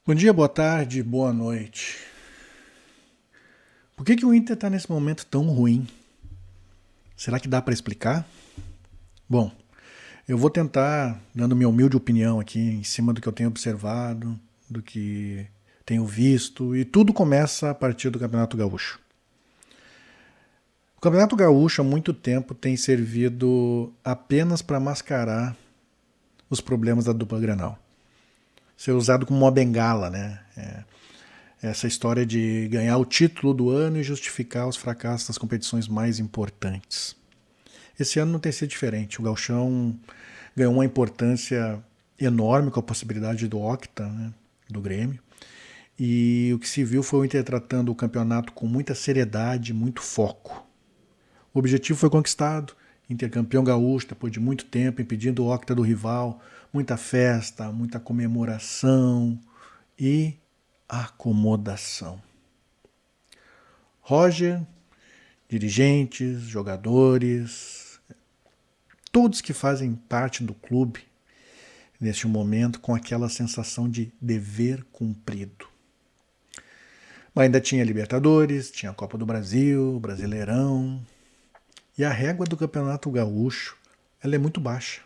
Bom dia, boa tarde, boa noite. Por que o Inter está nesse momento tão ruim? Será que dá para explicar? Bom, eu vou tentar, dando minha humilde opinião aqui, em cima do que eu tenho observado, do que tenho visto, e tudo começa a partir do Campeonato Gaúcho. O Campeonato Gaúcho há muito tempo tem servido apenas para mascarar os problemas da dupla Grenal. Ser usado como uma bengala, né? Essa história de ganhar o título do ano e justificar os fracassos das competições mais importantes. Esse ano não tem sido diferente. O Gauchão ganhou uma importância enorme com a possibilidade do Octa, né, do Grêmio. E o que se viu foi o Inter tratando o campeonato com muita seriedade, muito foco. O objetivo foi conquistado. Inter campeão gaúcho depois de muito tempo, impedindo o Octa do rival. Muita festa, muita comemoração e acomodação. Roger, dirigentes, jogadores, todos que fazem parte do clube neste momento com aquela sensação de dever cumprido. Mas ainda tinha Libertadores, tinha a Copa do Brasil, Brasileirão. E a régua do Campeonato Gaúcho ela é muito baixa.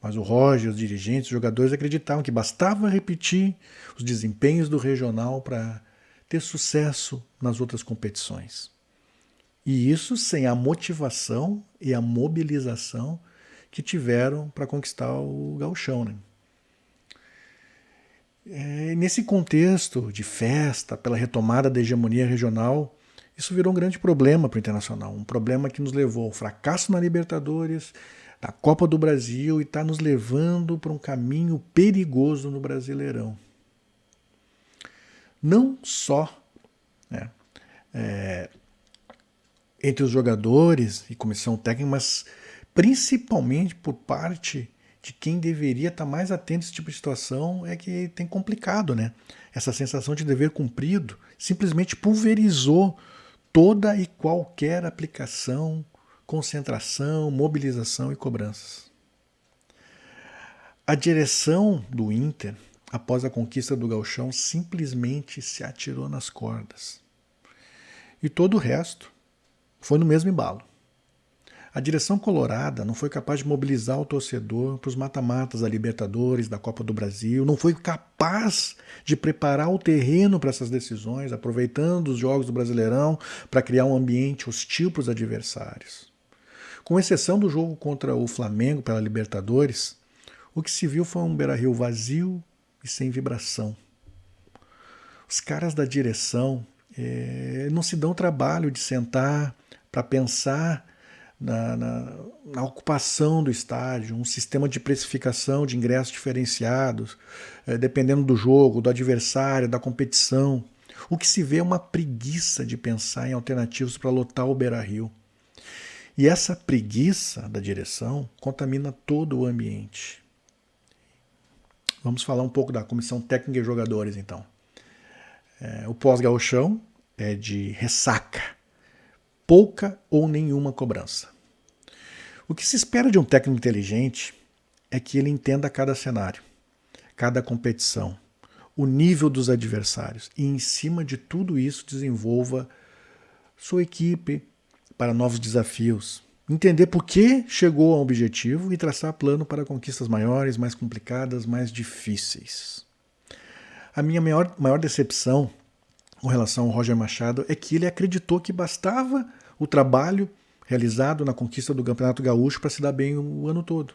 Mas o Roger, os dirigentes, os jogadores acreditavam que bastava repetir os desempenhos do regional para ter sucesso nas outras competições. E isso sem a motivação e a mobilização que tiveram para conquistar o gauchão. Né? Nesse contexto de festa, pela retomada da hegemonia regional, isso virou um grande problema para o Internacional. Um problema que nos levou ao fracasso na Libertadores, na Copa do Brasil e está nos levando para um caminho perigoso no Brasileirão. Não só né, entre os jogadores e comissão técnica, mas principalmente por parte de quem deveria estar mais atento a esse tipo de situação é que tem complicado, né? Essa sensação de dever cumprido simplesmente pulverizou toda e qualquer aplicação, concentração, mobilização e cobranças. A direção do Inter, após a conquista do Gauchão, simplesmente se atirou nas cordas. E todo o resto foi no mesmo embalo. A direção colorada não foi capaz de mobilizar o torcedor para os mata-matas da Libertadores, da Copa do Brasil, não foi capaz de preparar o terreno para essas decisões, aproveitando os jogos do Brasileirão para criar um ambiente hostil para os adversários. Com exceção do jogo contra o Flamengo pela Libertadores, o que se viu foi um Beira-Rio vazio e sem vibração. Os caras da direção não se dão o trabalho de sentar para pensar na ocupação do estádio, um sistema de precificação de ingressos diferenciados, dependendo do jogo, do adversário, da competição. O que se vê é uma preguiça de pensar em alternativas para lotar o Beira-Rio. E essa preguiça da direção contamina todo o ambiente. Vamos falar um pouco da comissão técnica e jogadores, então. O pós-gauchão é de ressaca, pouca ou nenhuma cobrança. O que se espera de um técnico inteligente é que ele entenda cada cenário, cada competição, o nível dos adversários e, em cima de tudo isso, desenvolva sua equipe para novos desafios. Entender por que chegou ao objetivo e traçar plano para conquistas maiores, mais complicadas, mais difíceis. A minha maior decepção com relação ao Roger Machado é que ele acreditou que bastava o trabalho realizado na conquista do Campeonato Gaúcho para se dar bem o ano todo.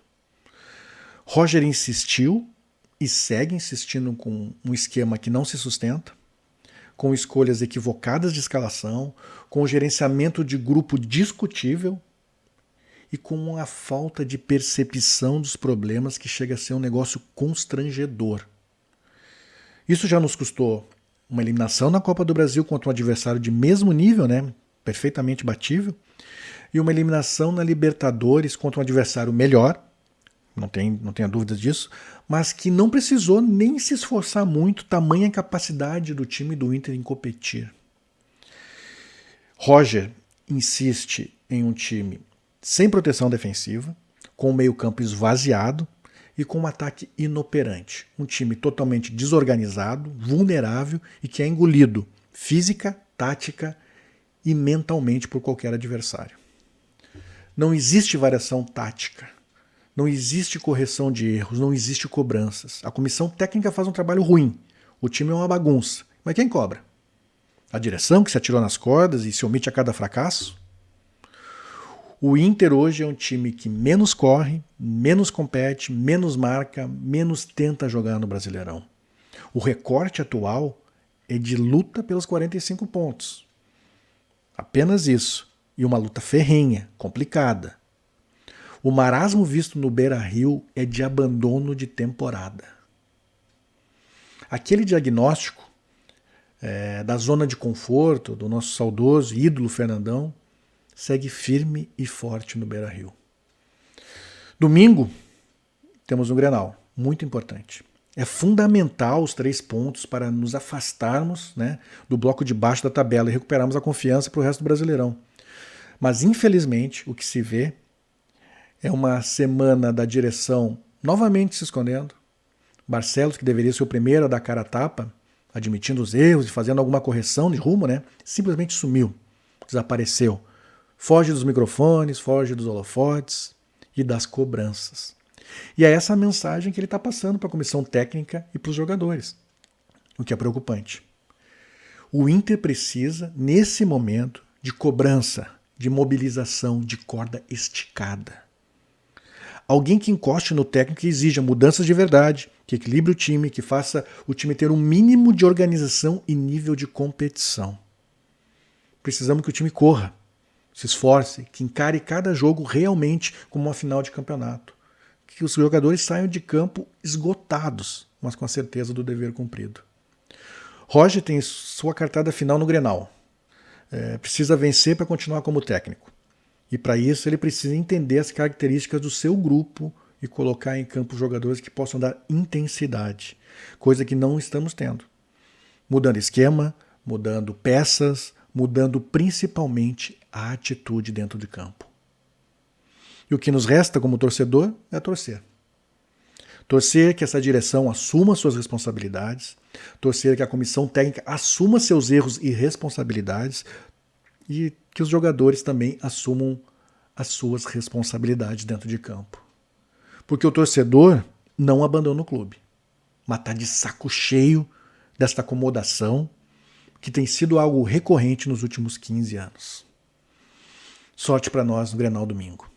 Roger insistiu e segue insistindo com um esquema que não se sustenta, com escolhas equivocadas de escalação, com um gerenciamento de grupo discutível e com a falta de percepção dos problemas que chega a ser um negócio constrangedor. Isso já nos custou uma eliminação na Copa do Brasil contra um adversário de mesmo nível, né, perfeitamente batível, e uma eliminação na Libertadores contra um adversário melhor, não tenha dúvidas disso, mas que não precisou nem se esforçar muito, tamanha capacidade do time do Inter em competir. Roger insiste em um time sem proteção defensiva, com o meio-campo esvaziado e com um ataque inoperante. Um time totalmente desorganizado, vulnerável e que é engolido física, tática e mentalmente por qualquer adversário. Não existe variação tática, não existe correção de erros, não existe cobranças. A comissão técnica faz um trabalho ruim, o time é uma bagunça. Mas quem cobra? A direção que se atirou nas cordas e se omite a cada fracasso? O Inter hoje é um time que menos corre, menos compete, menos marca, menos tenta jogar no Brasileirão. O recorte atual é de luta pelos 45 pontos. Apenas isso. E uma luta ferrenha, complicada. O marasmo visto no Beira-Rio é de abandono de temporada. Aquele diagnóstico da zona de conforto do nosso saudoso ídolo Fernandão segue firme e forte no Beira-Rio. Domingo, temos um Grenal, muito importante. É fundamental os 3 pontos para nos afastarmos, né, do bloco de baixo da tabela e recuperarmos a confiança para o resto do Brasileirão. Mas, infelizmente, o que se vê é uma semana da direção novamente se escondendo. Barcelos, que deveria ser o primeiro a dar cara a tapa, admitindo os erros e fazendo alguma correção de rumo, né, simplesmente sumiu, desapareceu. Foge dos microfones, foge dos holofotes e das cobranças. E é essa a mensagem que ele está passando para a comissão técnica e para os jogadores, o que é preocupante. O Inter precisa, nesse momento, de cobrança, de mobilização, de corda esticada. Alguém que encoste no técnico e exija mudanças de verdade, que equilibre o time, que faça o time ter um mínimo de organização e nível de competição. Precisamos que o time corra, se esforce, que encare cada jogo realmente como uma final de campeonato. Que os jogadores saiam de campo esgotados, mas com a certeza do dever cumprido. Roger tem sua cartada final no Grenal. Precisa vencer para continuar como técnico. E para isso ele precisa entender as características do seu grupo e colocar em campo jogadores que possam dar intensidade, coisa que não estamos tendo. Mudando esquema, mudando peças, mudando principalmente a atitude dentro de campo. E o que nos resta como torcedor é torcer. Torcer que essa direção assuma suas responsabilidades, torcer que a comissão técnica assuma seus erros e responsabilidades e que os jogadores também assumam as suas responsabilidades dentro de campo. Porque o torcedor não abandona o clube, mas está de saco cheio desta acomodação que tem sido algo recorrente nos últimos 15 anos. Sorte para nós no Grenal domingo.